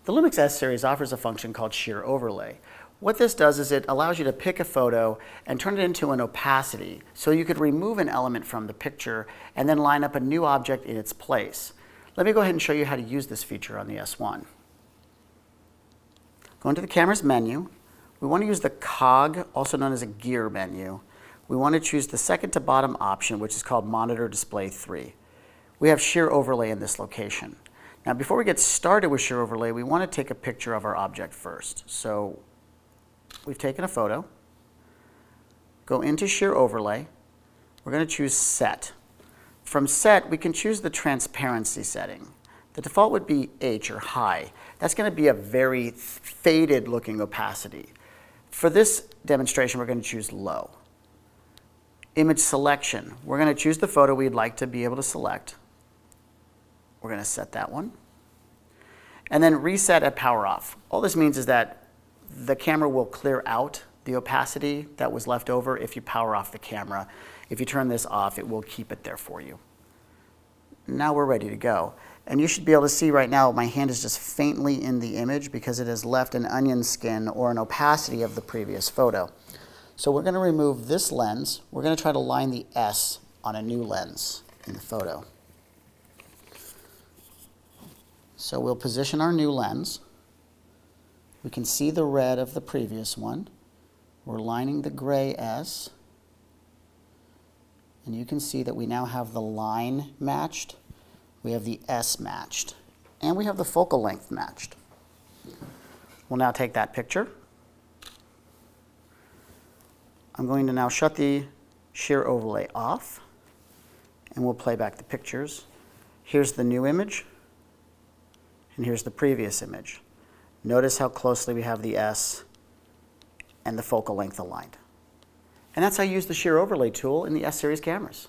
The LUMIX S-Series offers a function called shear overlay. What this does is it allows you to pick a photo and turn it into an opacity, so you could remove an element from the picture and then line up a new object in its place. Let me go ahead and show you how to use this feature on the S1. Go into the camera's menu. We want to use the cog, also known as a gear menu. We want to choose the second to bottom option, which is called Monitor Display 3. We have shear overlay in this location. Now, before we get started with shear overlay, we want to take a picture of our object first. So we've taken a photo. Go into shear overlay. We're going to choose set. From set, we can choose the transparency setting. The default would be H, or high. That's going to be a very faded looking opacity. For this demonstration, we're going to choose low. Image selection. We're going to choose the photo we'd like to be able to select. We're going to set that one. And then reset at power off. All this means is that the camera will clear out the opacity that was left over if you power off the camera. If you turn this off, it will keep it there for you. Now we're ready to go. And you should be able to see right now my hand is just faintly in the image because it has left an onion skin or an opacity of the previous photo. So we're going to remove this lens. We're going to try to line the S on a new lens in the photo. So we'll position our new lens. We can see the red of the previous one. We're lining the gray S. And you can see that we now have the line matched. We have the S matched. And we have the focal length matched. We'll now take that picture. I'm going to now shut the shear overlay off. And we'll play back the pictures. Here's the new image. And here's the previous image. Notice how closely we have the S and the focal length aligned. And that's how you use the shear overlay tool in the S-Series cameras.